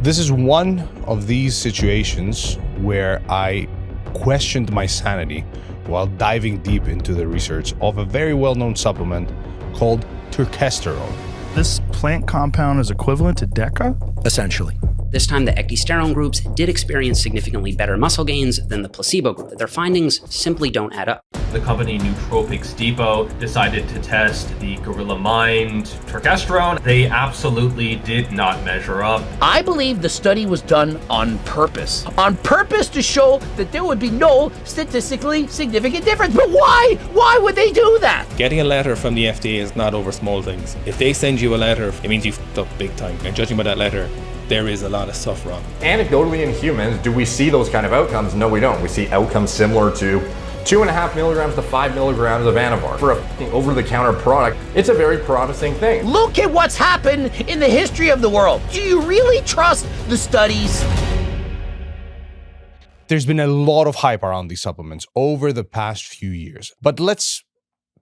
This is one of these situations where I questioned my sanity while diving deep into the research of a very well-known supplement called Turkesterone. This plant compound is equivalent to DECA? Essentially. This time, the ecdysterone groups did experience significantly better muscle gains than the placebo group. Their findings simply don't add up. The company Nootropics Depot decided to test the Gorilla Mind Turkesterone. They absolutely did not measure up. I believe the study was done on purpose. On purpose to show that there would be no statistically significant difference. But why? Why would they do that? Getting a letter from the FDA is not over small things. If they send you a letter, it means you f***ed up big time. And judging by that letter, there is a lot of stuff wrong. Anecdotally in humans, do we see those kind of outcomes? No, we don't. We see outcomes similar to 2.5 milligrams to 5 milligrams of Anavar. For a over-the-counter product, it's a very promising thing. Look at what's happened in the history of the world. Do you really trust the studies? There's been a lot of hype around these supplements over the past few years. But let's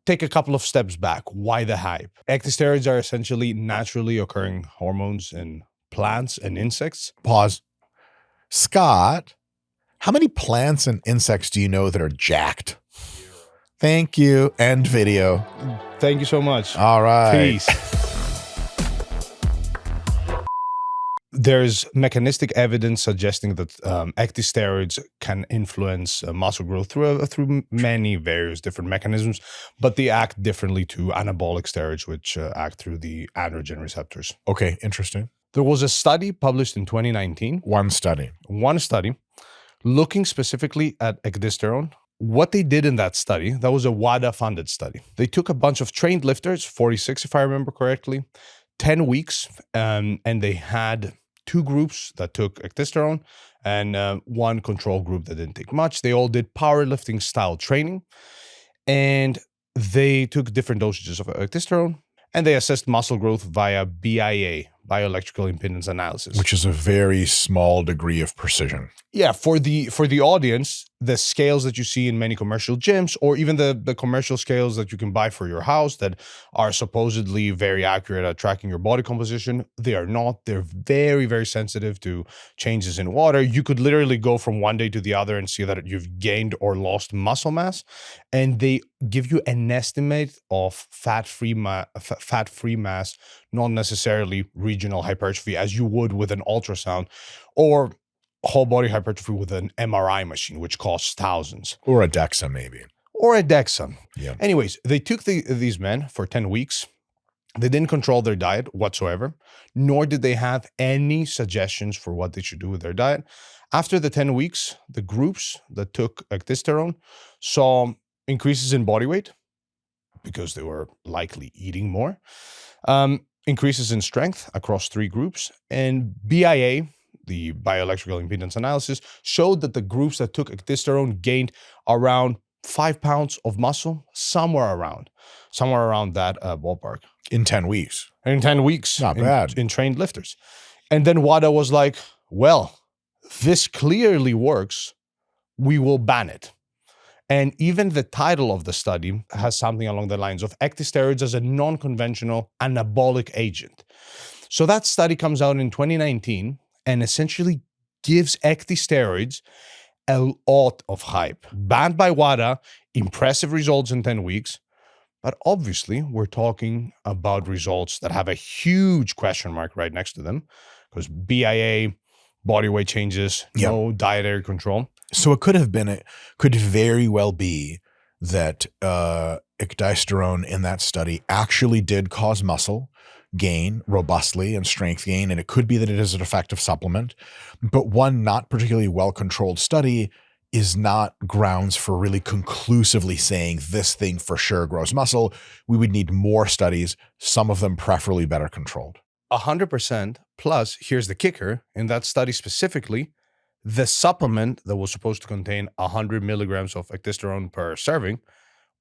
take a couple of steps back. Why the hype? Ecdysteroids are essentially naturally occurring hormones in plants and insects. Pause. Scott, how many plants and insects do you know that are jacked? Thank you. End video. Thank you so much. All right. Peace. There's mechanistic evidence suggesting that ecdysteroids can influence muscle growth through many various different mechanisms, but they act differently to anabolic steroids, which act through the androgen receptors. Okay, interesting. There was a study published in 2019. One study Looking specifically at ecdysterone. What they did in that study, that was a WADA-funded study. They took a bunch of trained lifters, 46 if I remember correctly, 10 weeks, and they had 2 groups that took ecdysterone and 1 control group that didn't take much. They all did powerlifting style training, and they took different dosages of ecdysterone, and they assessed muscle growth via BIA, bioelectrical impedance analysis. which is a very small degree of precision. Yeah, for the audience, the scales that you see in many commercial gyms, or even the commercial scales that you can buy for your house that are supposedly very accurate at tracking your body composition, they are not. They're very, very sensitive to changes in water. You could literally go from one day to the other and see that you've gained or lost muscle mass, and they give you an estimate of fat-free mass, not necessarily regional hypertrophy as you would with an ultrasound, or whole body hypertrophy with an MRI machine, which costs thousands. Or a DEXA, maybe. Or a DEXA. Yeah. Anyways, they took these men for 10 weeks. They didn't control their diet whatsoever, nor did they have any suggestions for what they should do with their diet. After the 10 weeks, the groups that took ecdysterone saw increases in body weight because they were likely eating more, increases in strength across 3 groups, and BIA, the bioelectrical impedance analysis, showed that the groups that took ecdysterone gained around 5 pounds of muscle, somewhere around that ballpark. In 10 weeks. In 10 weeks. Not bad. In trained lifters. And then WADA was like, well, this clearly works. We will ban it. And even the title of the study has something along the lines of ecdysteroids as a non-conventional anabolic agent. So that study comes out in 2019 and essentially gives ecdysteroids a lot of hype. Banned by WADA, impressive results in 10 weeks. But obviously, we're talking about results that have a huge question mark right next to them, because BIA, body weight changes, no dietary control. So it could very well be that ecdysterone in that study actually did cause muscle gain robustly and strength gain, and it could be that it is an effective supplement, but one not particularly well-controlled study is not grounds for really conclusively saying this thing for sure grows muscle. We would need more studies, some of them preferably better controlled. 100%. Plus, here's the kicker. In that study specifically, the supplement that was supposed to contain 100 milligrams of ecdysterone per serving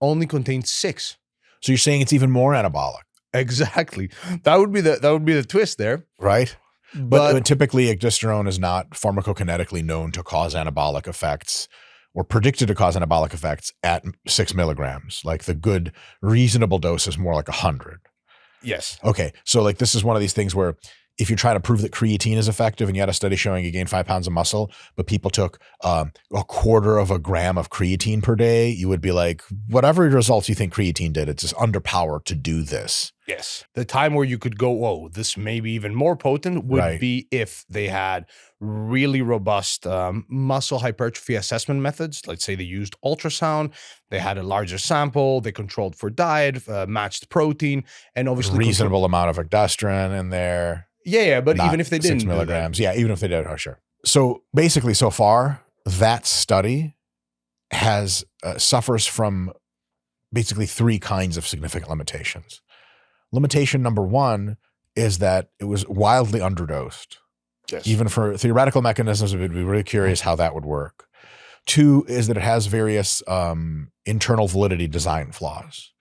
only contained 6. So you're saying it's even more anabolic. Exactly. That would be the twist there. Right? But typically ecdysterone is not pharmacokinetically known to cause anabolic effects or predicted to cause anabolic effects at 6 milligrams. Like the good reasonable dose is more like 100. Yes. Okay. So like this is one of these things where if you're trying to prove that creatine is effective and you had a study showing you gain 5 pounds of muscle, but people took a quarter of a gram of creatine per day, you would be like, whatever results you think creatine did, it's just underpowered to do this. Yes. The time where you could go, whoa, this may be even more potent would be if they had really robust muscle hypertrophy assessment methods. Let's say they used ultrasound, they had a larger sample, they controlled for diet, matched protein, and obviously reasonable amount of ecdystron in there. Yeah, but even if they didn't 6 milligrams. Yeah, even if they did. Oh, sure. So basically, so far, that study has suffers from basically 3 kinds of significant limitations. Limitation number 1 is that it was wildly underdosed. Yes. Even for theoretical mechanisms, we'd be really curious how that would work. 2 is that it has various internal validity design flaws.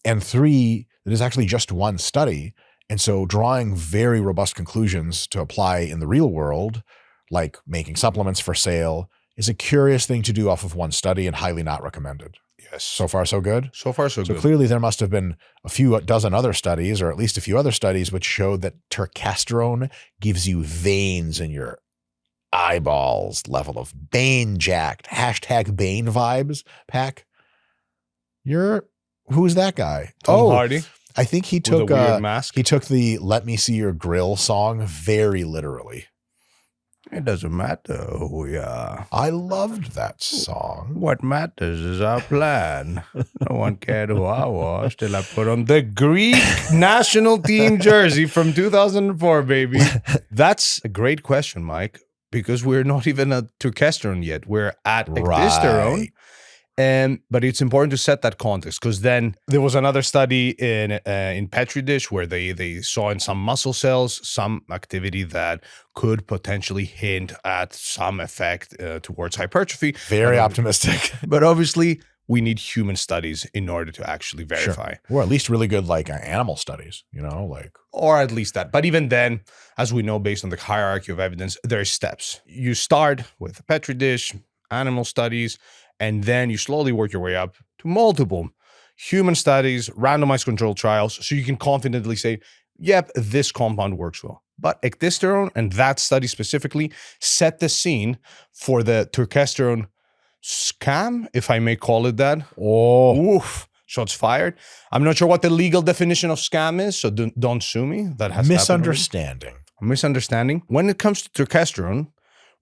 And 3, it is actually just one study. And so drawing very robust conclusions to apply in the real world, like making supplements for sale, is a curious thing to do off of one study and highly not recommended. Yes. So far, so good? So far, so good. So clearly there must have been a few dozen other studies, or at least a few other studies, which showed that turkesterone gives you veins in your eyeballs level of Bane jacked. # Bane vibes, Pack. Who's that guy? Tom Hardy. I think he With took a weird mask. He took the "Let Me See Your Grill" song very literally. It doesn't matter who we are. I loved that song. What matters is our plan. No one cared who I was till I put on the Greek national team jersey from 2004, baby. That's a great question, Mike, because we're not even at turkesterone yet. We're at ecdysterone. Right. But it's important to set that context, because then there was another study in Petri dish where they saw in some muscle cells some activity that could potentially hint at some effect towards hypertrophy. Very optimistic. But obviously, we need human studies in order to actually verify. Sure. Or at least really good animal studies, Or at least that. But even then, as we know, based on the hierarchy of evidence, there are steps. You start with a Petri dish, animal studies, and then you slowly work your way up to multiple human studies, randomized controlled trials, so you can confidently say, yep, this compound works well. But ecdysterone, and that study specifically, set the scene for the turkesterone scam, if I may call it that. Oh, oof, shots fired. I'm not sure what the legal definition of scam is, so don't sue me. That has misunderstanding. Misunderstanding. When it comes to turkesterone,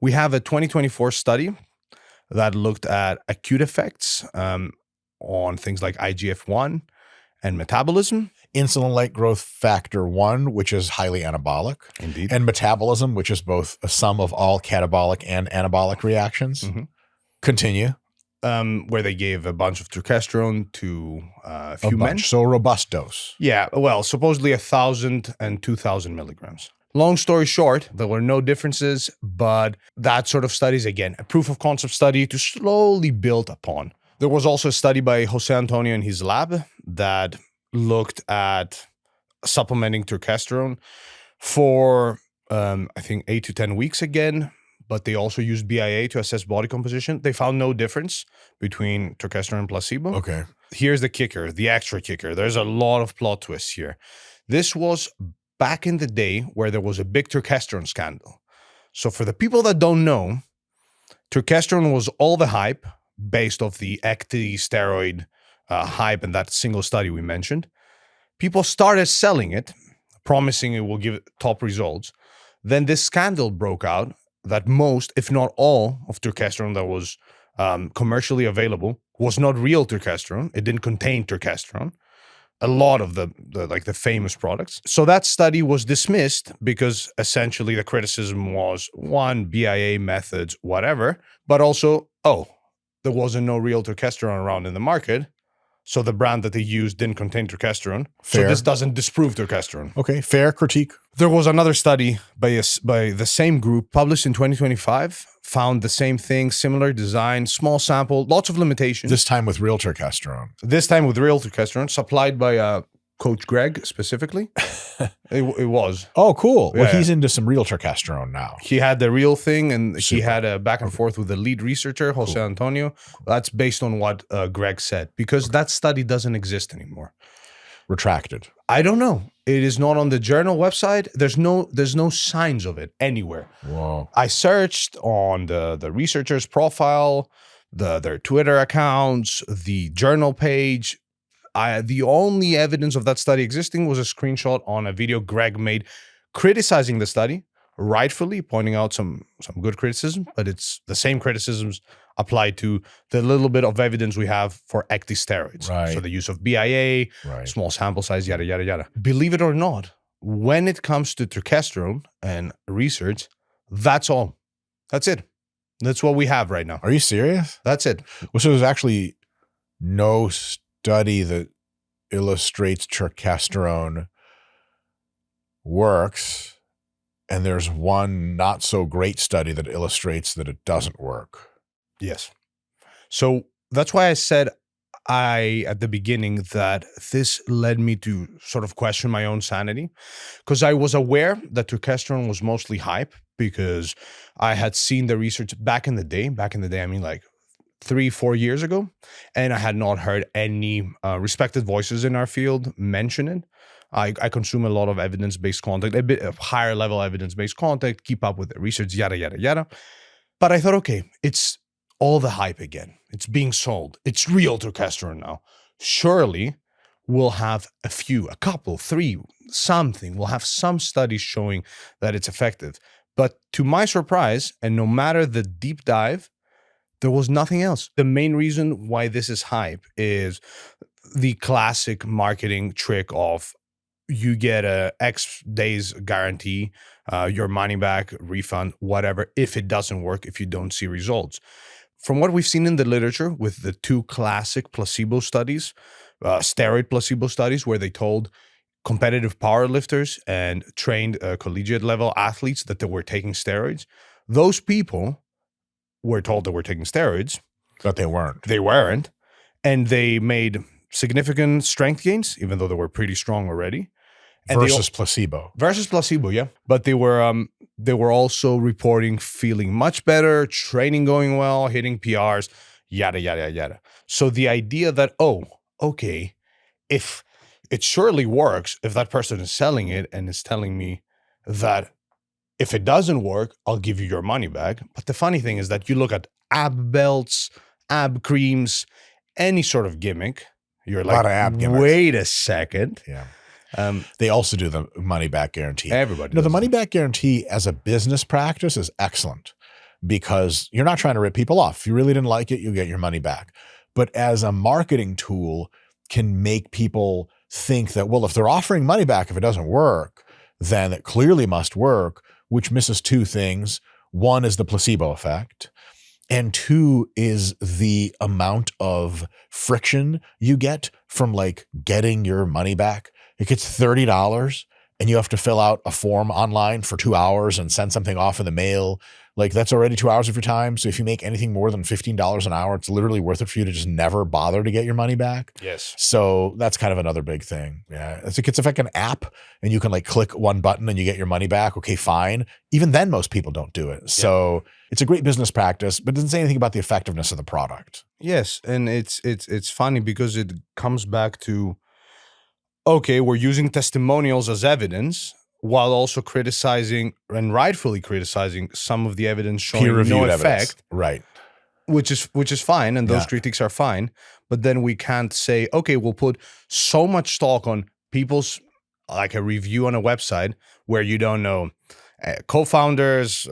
we have a 2024 study that looked at acute effects on things like IGF-1 and metabolism. Insulin-like growth factor 1, which is highly anabolic. Indeed. And metabolism, which is both a sum of all catabolic and anabolic reactions. Mm-hmm. Continue. Where they gave a bunch of turkesterone to a few men. So a robust dose. Yeah, well, supposedly 1,000 and 2,000 milligrams. Long story short, there were no differences, but that sort of studies, again, a proof of concept study to slowly build upon. There was also a study by Jose Antonio in his lab that looked at supplementing turkesterone for, I think, 8 to 10 weeks again, but they also used BIA to assess body composition. They found no difference between turkesterone and placebo. Okay. Here's the kicker, the extra kicker. There's a lot of plot twists here. This was back in the day where there was a big turkesterone scandal. So for the people that don't know, turkesterone was all the hype based off the ecdysteroid hype and that single study we mentioned. People started selling it, promising it will give top results. Then this scandal broke out that most, if not all, of turkesterone that was commercially available was not real turkesterone. It didn't contain turkesterone. A lot of the famous products. So that study was dismissed because essentially the criticism was, one, BIA methods, whatever, but also, there wasn't no real turkesterone around in the market. So the brand that they used didn't contain turkesterone. Fair. So this doesn't disprove turkesterone. Okay, fair critique. There was another study by the same group published in 2025, found the same thing, similar design, small sample, lots of limitations. This time with real turkesterone. This time with real turkesterone, supplied by Coach Greg specifically. It was. Oh, cool. Well, Yeah. he's into some real turkesterone now. He had the real thing, and he Super. had a back and forth with the lead researcher, Jose Antonio. That's based on what Greg said, because that study doesn't exist anymore. retracted? I don't know. It is not on the journal website. There's no signs of it anywhere. Whoa. I searched on the researcher's profile, their Twitter accounts, the journal page. The only evidence of that study existing was a screenshot on a video Greg made criticizing the study, rightfully pointing out some good criticism, but it's the same criticisms applied to the little bit of evidence we have for ecdysteroids. Right. So the use of BIA, Right. small sample size, yada, yada, yada. Believe it or not, when it comes to turkesterone and research, that's all. That's it. That's what we have right now. Are you serious? That's it. Well, so there's actually no study that illustrates turkesterone works, and there's one not so great study that illustrates that it doesn't work. Yes. So that's why I said at the beginning that this led me to sort of question my own sanity, because I was aware that turkesterone was mostly hype because I had seen the research back in the day. Back in the day, I mean like 3-4 years ago, and I had not heard any respected voices in our field mention it. I consume a lot of evidence-based content, a bit of higher level evidence-based content, keep up with the research, yada, yada, yada. But I thought, okay, it's all the hype again. It's being sold. It's real turkesterone now. Surely we'll have a couple, 3, something. We'll have some studies showing that it's effective. But to my surprise, and no matter the deep dive, there was nothing else. The main reason why this is hype is the classic marketing trick of you get a X days guarantee, your money back, refund, whatever, if it doesn't work, if you don't see results. From what we've seen in the literature with the 2 classic placebo studies, steroid placebo studies, where they told competitive powerlifters and trained collegiate level athletes that they were taking steroids, those people were told they were taking steroids. But they weren't. They weren't. And they made significant strength gains, even though they were pretty strong already. And Versus placebo. Versus placebo, yeah. But they were also reporting feeling much better, training going well, hitting PRs, yada, yada, yada. So the idea that, oh, okay, if it surely works, if that person is selling it and is telling me that if it doesn't work, I'll give you your money back. But the funny thing is that you look at ab belts, ab creams, any sort of gimmick, you're like, lot of ab gimmicks. wait a second. Yeah. They also do the money back guarantee. Everybody The does money back guarantee as a business practice is excellent because you're not trying to rip people off. If you really didn't like it, you get your money back. But as a marketing tool, can make people think that, well, if they're offering money back, if it doesn't work, then it clearly must work, which misses 2 things. One is the placebo effect. And 2 is the amount of friction you get from like getting your money back. It gets $30 and you have to fill out a form online for 2 hours and send something off in the mail. Like that's already 2 hours of your time. So if you make anything more than $15 an hour, it's literally worth it for you to just never bother to get your money back. Yes. So that's kind of another big thing. Yeah. It's like an app and you can like click one button and you get your money back. Okay, fine. Even then most people don't do it. So it's a great business practice, but it doesn't say anything about the effectiveness of the product. Yes. And it's funny because it comes back to, okay, we're using testimonials as evidence while also criticizing and rightfully criticizing some of the evidence showing no effect. Evidence. Right. Which is fine, and those critiques are fine. But then we can't say, okay, we'll put so much stock on people's, like a review on a website where you don't know co-founders,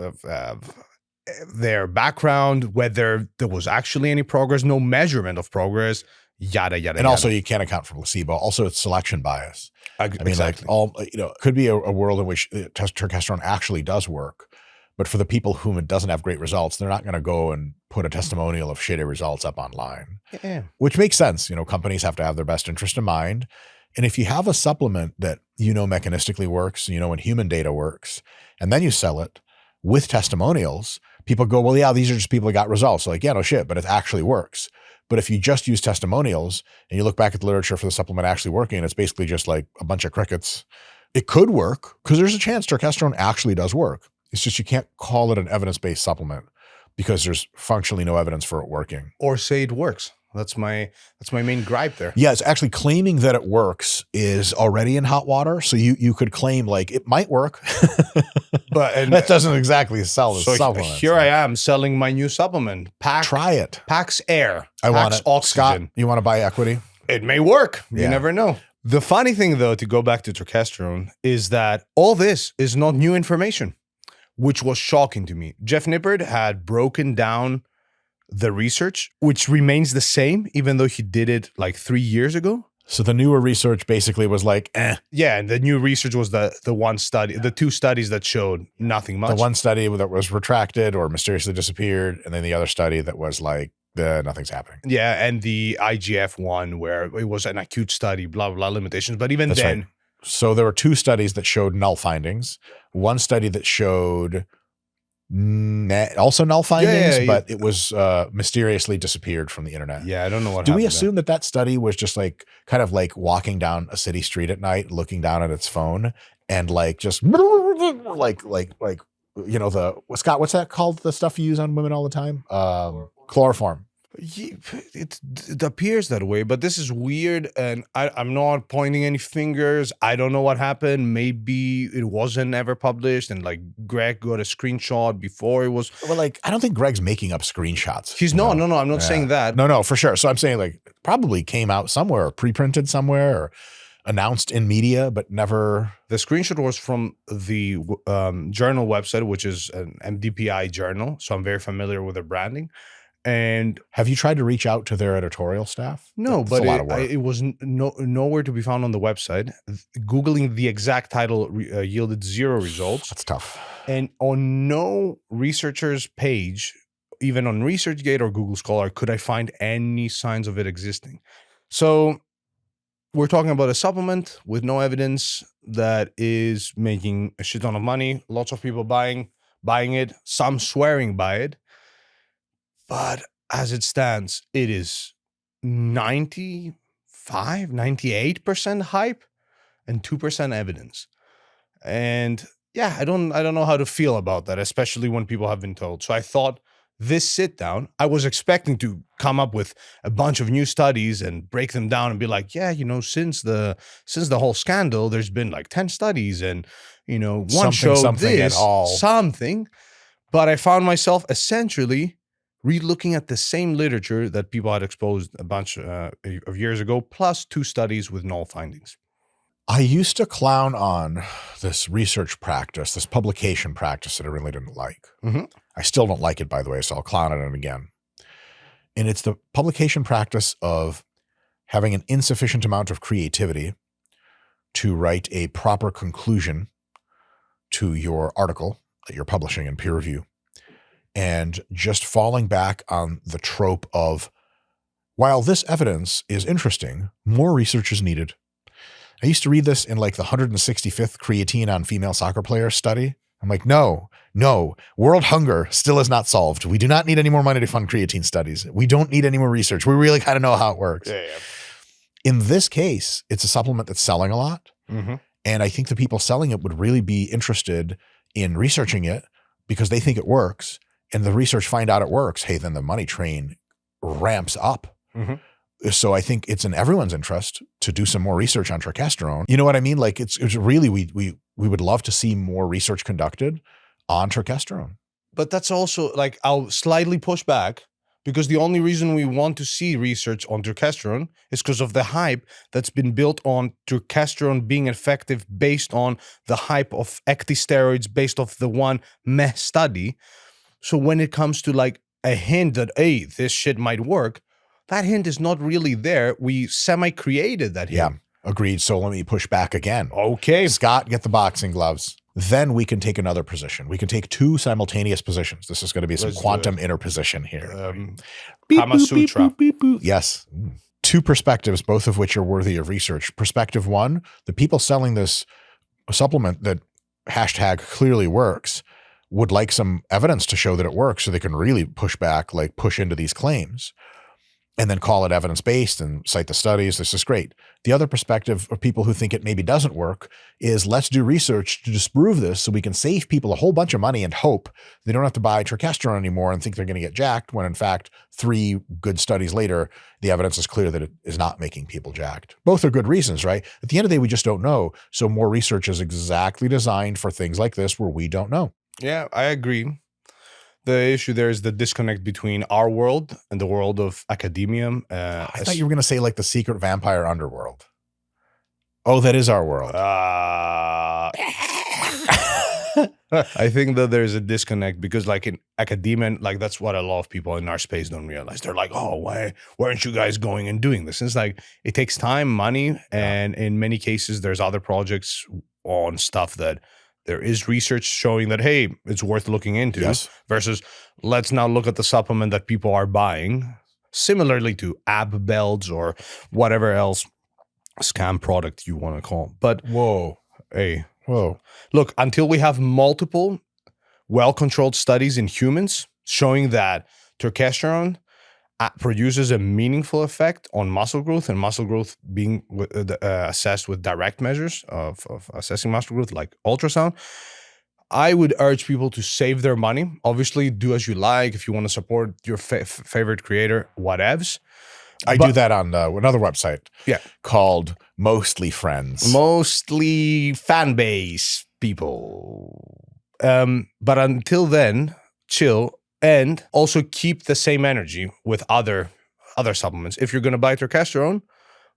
their background, whether there was actually any progress, no measurement of progress, yada, yada, And yada. also you can't account for placebo. Also it's selection bias. I mean, exactly. like could be a world in which turkesterone actually does work, but for the people whom it doesn't have great results, they're not going to go and put a testimonial of shitty results up online. Yeah. Which makes sense. Companies have to have their best interest in mind. And if you have a supplement that mechanistically works, and human data works, and then you sell it with testimonials, people go, well, yeah, these are just people that got results. Like, yeah, no shit, but it actually works. But if you just use testimonials and you look back at the literature for the supplement actually working, it's basically just like a bunch of crickets. It could work because there's a chance turkesterone actually does work. It's just you can't call it an evidence-based supplement because there's functionally no evidence for it working. Or say it works. That's my main gripe there. Yeah, it's actually claiming that it works is already in hot water. So you could claim like it might work, But and that doesn't exactly sell the so supplement. here I am selling my new supplement. Try it. Pax Air. I want Pax it. Oxygen. Scott, you want to buy equity? It may work. Yeah. You never know. The funny thing, though, to go back to turkesterone, is that all this is not new information, which was shocking to me. Jeff Nippard had broken down the research, which remains the same, even though he did it like 3 years ago. So the newer research basically was like, Yeah, and the new research was the one study, the 2 studies that showed nothing much. the one study that was retracted or mysteriously disappeared, and then the other study that was like, nothing's happening. Yeah, and the IGF one where it was an acute study, blah, blah, limitations. But even That's then, right. So there were 2 studies that showed null findings. One study that showed also null findings, yeah. but it was mysteriously disappeared from the internet. yeah, I don't know what Do we happened assume that study was just like kind of like walking down a city street at night, looking down at its phone and like just like Scott, what's that called? The stuff you use on women all the time? Chloroform. It appears that way, but this is weird, and I'm not pointing any fingers. I don't know what happened. Maybe it wasn't ever published, and like Greg got a screenshot before it was. Well, like I don't think Greg's making up screenshots. He's no. I'm not saying that. No, for sure. So I'm saying like probably came out somewhere, or pre-printed somewhere, or announced in media, but never. The screenshot was from the journal website, which is an MDPI journal, so I'm very familiar with their branding. And have you tried to reach out to their editorial staff? No, That's but a lot of work. it was nowhere to be found on the website. Googling the exact title yielded 0 results. That's tough. And on no researcher's page, even on ResearchGate or Google Scholar, could I find any signs of it existing. So we're talking about a supplement with no evidence that is making a shit ton of money. Lots of people buying it, some swearing by it. But as it stands, it is 98% hype and 2% evidence. And yeah, I don't know how to feel about that, especially when people have been told. So I thought this sit down, I was expecting to come up with a bunch of new studies and break them down and be like, yeah, since the whole scandal, there's been like 10 studies and one showed something this, at all. something. But I found myself essentially re-looking at the same literature that people had exposed a bunch of years ago, plus 2 studies with null findings. I used to clown on this research practice, this publication practice that I really didn't like. Mm-hmm. I still don't like it, by the way, so I'll clown on it again. And it's the publication practice of having an insufficient amount of creativity to write a proper conclusion to your article that you're publishing in peer review. And just falling back on the trope of, while this evidence is interesting, more research is needed. I used to read this in like the 165th creatine on female soccer players study. I'm like, no, world hunger still is not solved. We do not need any more money to fund creatine studies. We don't need any more research. We really kind of know how it works. Yeah. In this case, it's a supplement that's selling a lot. Mm-hmm. And I think the people selling it would really be interested in researching it because they think it works. And the research find out it works. Hey, then the money train ramps up. Mm-hmm. So I think it's in everyone's interest to do some more research on turkesterone. You know what I mean? Like it's really, we would love to see more research conducted on turkesterone. But that's also like, I'll slightly push back because the only reason we want to see research on turkesterone is because of the hype that's been built on turkesterone being effective based on the hype of ectosteroids based off the one meh study. So when it comes to like a hint that, hey, this shit might work, that hint is not really there. We semi-created that hint. Yeah, agreed. So let me push back again. Okay. Scott, get the boxing gloves. Then we can take another position. We can take 2 simultaneous positions. This is going to be some quantum interposition here. Kama Sutra. Beep, boop. Yes. 2 perspectives, both of which are worthy of research. Perspective 1, the people selling this supplement that hashtag clearly works would like some evidence to show that it works so they can really push back, like push into these claims. and then call it evidence-based and cite the studies. This is great. The other perspective of people who think it maybe doesn't work is let's do research to disprove this so we can save people a whole bunch of money and hope they don't have to buy turkesterone anymore and think they're going to get jacked when in fact 3 good studies later, the evidence is clear that it is not making people jacked. Both are good reasons, right? At the end of the day, we just don't know. So more research is exactly designed for things like this where we don't know. Yeah, I agree. The issue there is the disconnect between our world and the world of academia. I thought you were going to say like the secret vampire underworld. Oh, that is our world. I think that there's a disconnect because like in academia, like that's what a lot of people in our space don't realize. They're like, oh, why aren't you guys going and doing this? And it's like, it takes time, money. And in many cases, there's other projects on stuff that there is research showing that, hey, it's worth looking into. Yes. Versus let's now look at the supplement that people are buying, similarly to ab belts or whatever else scam product you want to call. But Whoa. look, until we have multiple well-controlled studies in humans showing that turkesterone produces a meaningful effect on muscle growth, and muscle growth being assessed with direct measures of assessing muscle growth like ultrasound, I would urge people to save their money. Obviously, do as you like. If you want to support your favorite creator, whatevs. I do that on another website called Mostly Friends. Mostly fan base people. But until then, chill. And also keep the same energy with other supplements. If you're going to buy turkesterone,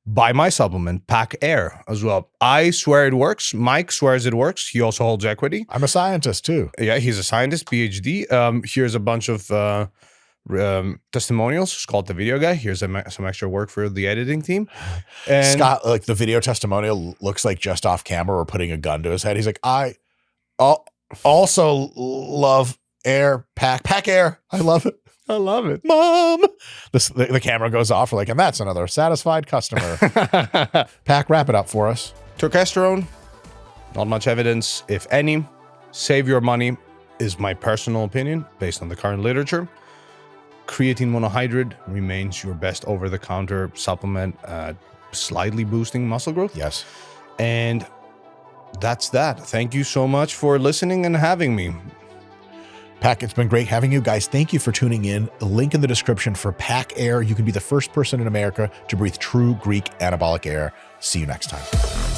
buy my supplement, Pack Air, as well. I swear it works. Mike swears it works. He also holds equity. I'm a scientist too. Yeah, he's a scientist, PhD. Here's a bunch of testimonials. Scott, the video guy. Here's some extra work for the editing team. And Scott, like the video testimonial looks like just off camera or putting a gun to his head. He's like, I also love Air Pack Air. I love it. I love it. Mom. The camera goes off. We're like, and that's another satisfied customer. Pack, wrap it up for us. Turkesterone, not much evidence, if any. Save your money is my personal opinion based on the current literature. Creatine monohydrate remains your best over-the-counter supplement, slightly boosting muscle growth. Yes. And that's that. Thank you so much for listening and having me. Pack, it's been great having you guys. Thank you for tuning in. A link in the description for Pack Air. You can be the first person in America to breathe true Greek anabolic air. See you next time.